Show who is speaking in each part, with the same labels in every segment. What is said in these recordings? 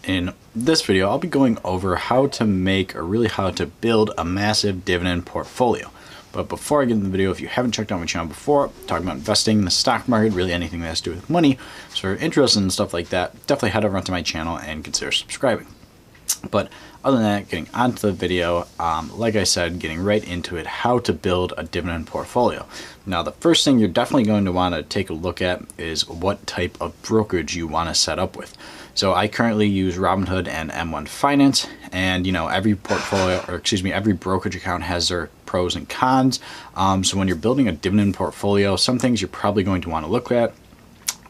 Speaker 1: In this video, I'll be going over how to make, or really how to build a massive dividend portfolio. But before I get into the video, if you haven't checked out my channel before, talking about investing in the stock market, really anything that has to do with money, so if you're interested in stuff like that, definitely head over onto my channel and consider subscribing. But other than that, getting onto the video, like I said, getting right into it, how to build a dividend portfolio. Now, the first thing you're definitely going to want to take a look at is what type of brokerage you want to set up with. So I currently use Robinhood and M1 Finance, and every portfolio, or excuse me, every brokerage account has their pros and cons. So when you're building a dividend portfolio, some things you're probably going to want to look at.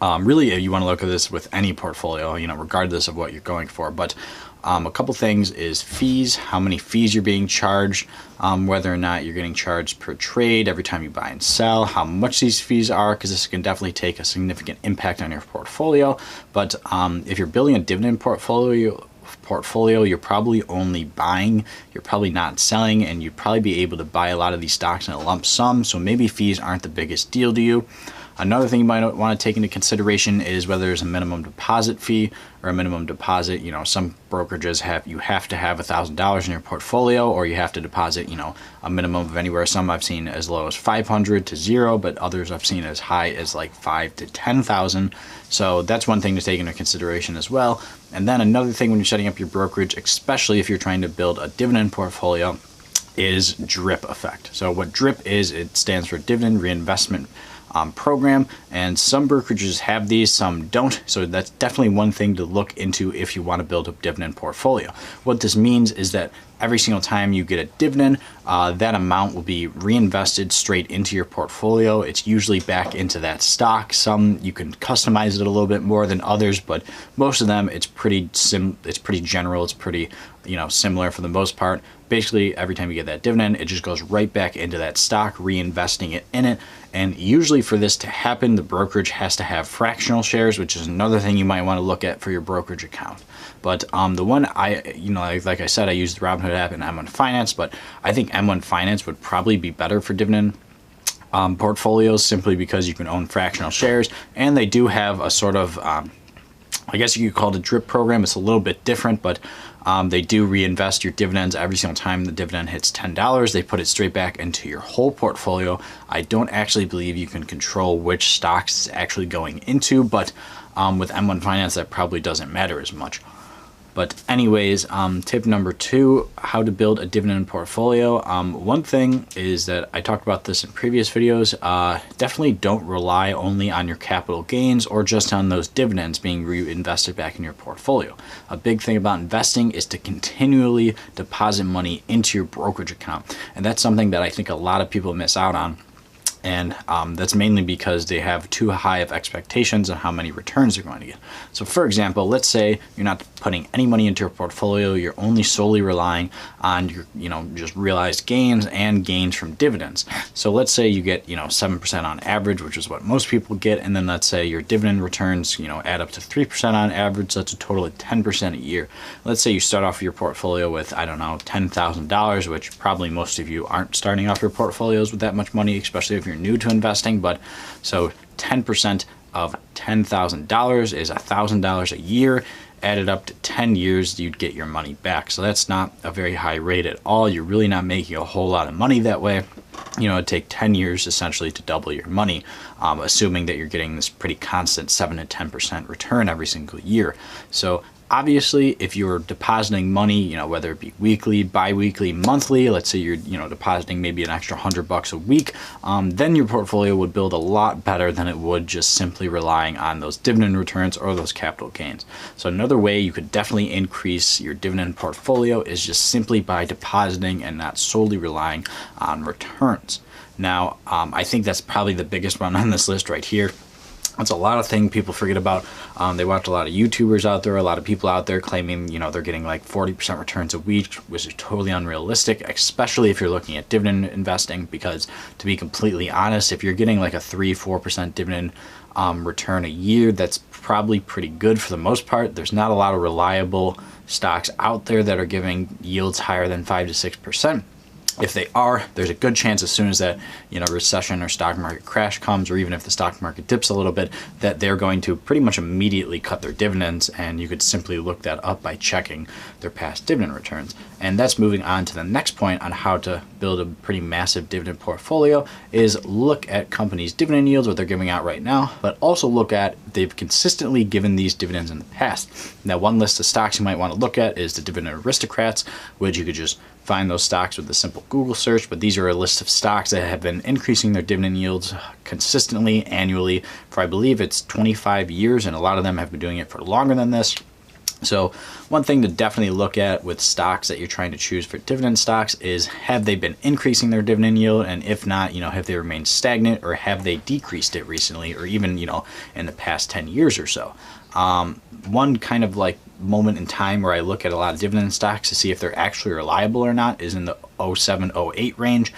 Speaker 1: Really, you want to look at this with any portfolio, regardless of what you're going for. But a couple things is fees, how many fees you're being charged, whether or not you're getting charged per trade every time you buy and sell, how much these fees are, because this can definitely take a significant impact on your portfolio. But if you're building a dividend portfolio, you're probably only buying, you're probably not selling, and you'd probably be able to buy a lot of these stocks in a lump sum, so maybe fees aren't the biggest deal to you. Another thing you might want to take into consideration is whether there's a minimum deposit fee or a minimum deposit. Some brokerages you have to have $1,000 in your portfolio, or you have to deposit, a minimum of anywhere. Some I've seen as low as 500 to 0, but others I've seen as high as like 5 to 10,000. So that's one thing to take into consideration as well. And then another thing when you're setting up your brokerage, especially if you're trying to build a dividend portfolio, is DRIP effect. So what DRIP is, it stands for Dividend Reinvestment program, and some brokerages have these, some don't. So that's definitely one thing to look into if you want to build a dividend portfolio. What this means is that every single time you get a dividend, that amount will be reinvested straight into your portfolio. It's usually back into that stock. Some you can customize it a little bit more than others, but most of them it's pretty general. It's pretty similar for the most part. Basically, every time you get that dividend, it just goes right back into that stock, reinvesting it in it. And usually for this to happen, the brokerage has to have fractional shares, which is another thing you might want to look at for your brokerage account. But the one like I said, I use the Robinhood app and M1 Finance, but I think M1 Finance would probably be better for dividend portfolios, simply because you can own fractional shares, and they do have a sort of I guess you could call it a DRIP program. It's a little bit different, but they do reinvest your dividends every single time the dividend hits $10. They put it straight back into your whole portfolio. I don't actually believe you can control which stocks it's actually going into, but with M1 Finance, that probably doesn't matter as much. But anyways, tip number 2, how to build a dividend portfolio. One thing is that I talked about this in previous videos. Definitely don't rely only on your capital gains or just on those dividends being reinvested back in your portfolio. A big thing about investing is to continually deposit money into your brokerage account. And that's something that I think a lot of people miss out on. And that's mainly because they have too high of expectations on how many returns they're going to get. So for example, let's say you're not putting any money into your portfolio, you're only solely relying on your, just realized gains and gains from dividends. So let's say you get, 7% on average, which is what most people get. And then let's say your dividend returns, add up to 3% on average. So that's a total of 10% a year. Let's say you start off your portfolio with, I don't know, $10,000, which probably most of you aren't starting off your portfolios with that much money, especially if you're new to investing. But so 10% of $10,000 is $1,000 a year. Added up to 10 years, you'd get your money back. So that's not a very high rate at all. You're really not making a whole lot of money that way. It'd take 10 years essentially to double your money, assuming that you're getting this pretty constant 7 to 10% return every single year. So obviously, if you're depositing money, whether it be weekly, bi-weekly, monthly, let's say you're, depositing maybe an extra $100 a week, then your portfolio would build a lot better than it would just simply relying on those dividend returns or those capital gains. So another way you could definitely increase your dividend portfolio is just simply by depositing and not solely relying on returns. Now, I think that's probably the biggest one on this list right here. That's a lot of things people forget about. They watch a lot of YouTubers out there, a lot of people out there claiming, they're getting like 40% returns a week, which is totally unrealistic, especially if you're looking at dividend investing, because to be completely honest, if you're getting like a 3-4% dividend return a year, that's probably pretty good for the most part. There's not a lot of reliable stocks out there that are giving yields higher than 5 to 6%. If they are, there's a good chance as soon as that, recession or stock market crash comes, or even if the stock market dips a little bit, that they're going to pretty much immediately cut their dividends. And you could simply look that up by checking their past dividend returns. And that's moving on to the next point on how to build a pretty massive dividend portfolio, is look at companies' dividend yields, what they're giving out right now, but also look at they've consistently given these dividends in the past. Now, one list of stocks you might want to look at is the Dividend Aristocrats, which you could just find those stocks with a simple Google search, but these are a list of stocks that have been increasing their dividend yields consistently annually for, I believe it's 25 years, and a lot of them have been doing it for longer than this. So one thing to definitely look at with stocks that you're trying to choose for dividend stocks is, have they been increasing their dividend yield? And if not, have they remained stagnant, or have they decreased it recently, or even, in the past 10 years or so? One kind of like moment in time where I look at a lot of dividend stocks to see if they're actually reliable or not is in the 07-08 range.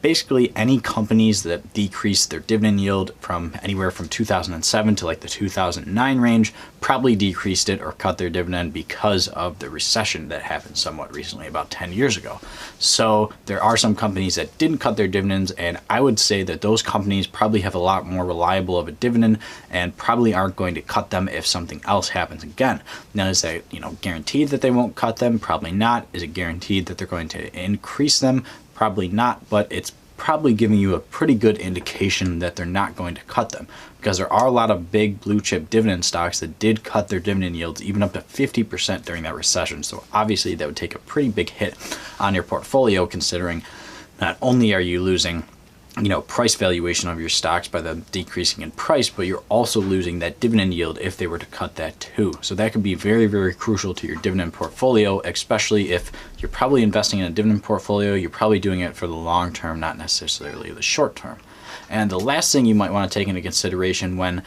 Speaker 1: Basically, any companies that decrease their dividend yield from anywhere from 2007 to like the 2009 range probably decreased it or cut their dividend because of the recession that happened somewhat recently, about 10 years ago. So there are some companies that didn't cut their dividends, and I would say that those companies probably have a lot more reliable of a dividend and probably aren't going to cut them if something else happens again. Now, is that guaranteed that they won't cut them? Probably not. Is it guaranteed that they're going to increase them? Probably not, but it's probably giving you a pretty good indication that they're not going to cut them, because there are a lot of big blue chip dividend stocks that did cut their dividend yields even up to 50% during that recession. So obviously that would take a pretty big hit on your portfolio, considering not only are you losing price valuation of your stocks by them decreasing in price, but you're also losing that dividend yield if they were to cut that too. So that could be very, very crucial to your dividend portfolio, especially if you're probably investing in a dividend portfolio. You're probably doing it for the long term, not necessarily the short term. And the last thing you might want to take into consideration when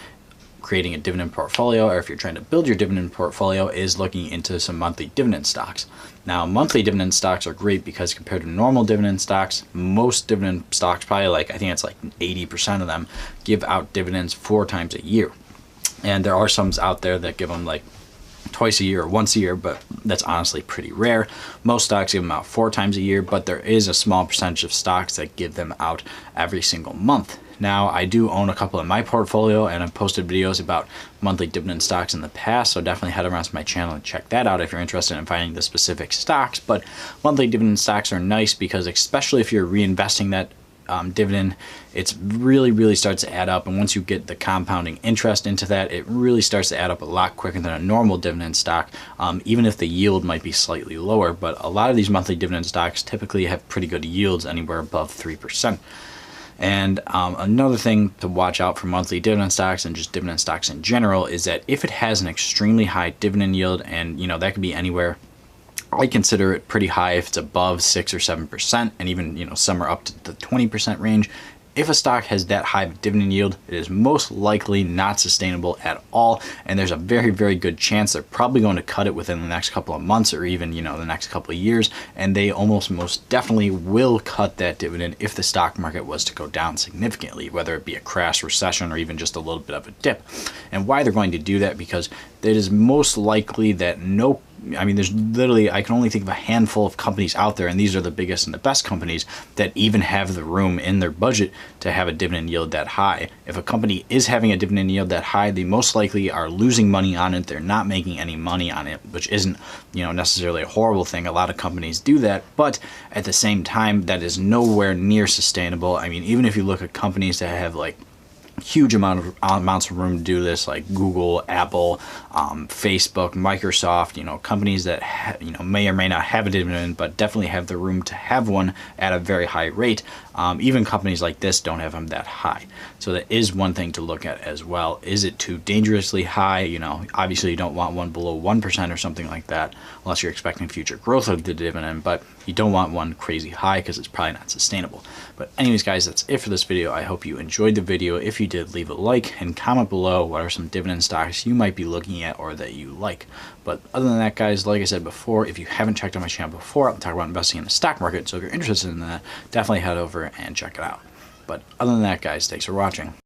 Speaker 1: creating a dividend portfolio, or if you're trying to build your dividend portfolio, is looking into some monthly dividend stocks. Now, monthly dividend stocks are great because compared to normal dividend stocks, most dividend stocks, probably I think it's like 80% of them, give out dividends 4 times a year. And there are some out there that give them like twice a year or once a year, but that's honestly pretty rare. Most stocks give them out 4 times a year, but there is a small percentage of stocks that give them out every single month. Now, I do own a couple in my portfolio, and I've posted videos about monthly dividend stocks in the past, so definitely head around to my channel and check that out if you're interested in finding the specific stocks. But monthly dividend stocks are nice because, especially if you're reinvesting that dividend, it's really starts to add up, and once you get the compounding interest into that, it really starts to add up a lot quicker than a normal dividend stock, even if the yield might be slightly lower. But a lot of these monthly dividend stocks typically have pretty good yields, anywhere above 3%. And another thing to watch out for monthly dividend stocks and just dividend stocks in general is that if it has an extremely high dividend yield, and that could be anywhere, I consider it pretty high if it's above 6 or 7%, and even some are up to the 20% range. If a stock has that high of a dividend yield, it is most likely not sustainable at all, and there's a very good chance they're probably going to cut it within the next couple of months, or even the next couple of years, and they most definitely will cut that dividend if the stock market was to go down significantly, whether it be a crash, recession, or even just a little bit of a dip. And why they're going to do that? Because it is most likely that there's literally, I can only think of a handful of companies out there, and these are the biggest and the best companies that even have the room in their budget to have a dividend yield that high. If a company is having a dividend yield that high, they most likely are losing money on it. They're not making any money on it, which isn't, necessarily a horrible thing. A lot of companies do that, but at the same time, that is nowhere near sustainable. Even if you look at companies that have like huge amounts of room to do this, like Google, Apple, Facebook, Microsoft, companies that may or may not have a dividend, but definitely have the room to have one at a very high rate. Even companies like this don't have them that high. So that is one thing to look at as well. Is it too dangerously high? Obviously you don't want one below 1% or something like that, unless you're expecting future growth of the dividend, but you don't want one crazy high because it's probably not sustainable. But anyways, guys, that's it for this video. I hope you enjoyed the video. If you did, leave a like and comment below what are some dividend stocks you might be looking at or that you like. But other than that, guys, like I said before, if you haven't checked out my channel before, I'm talking about investing in the stock market. So if you're interested in that, definitely head over and check it out. But other than that, guys, thanks for watching.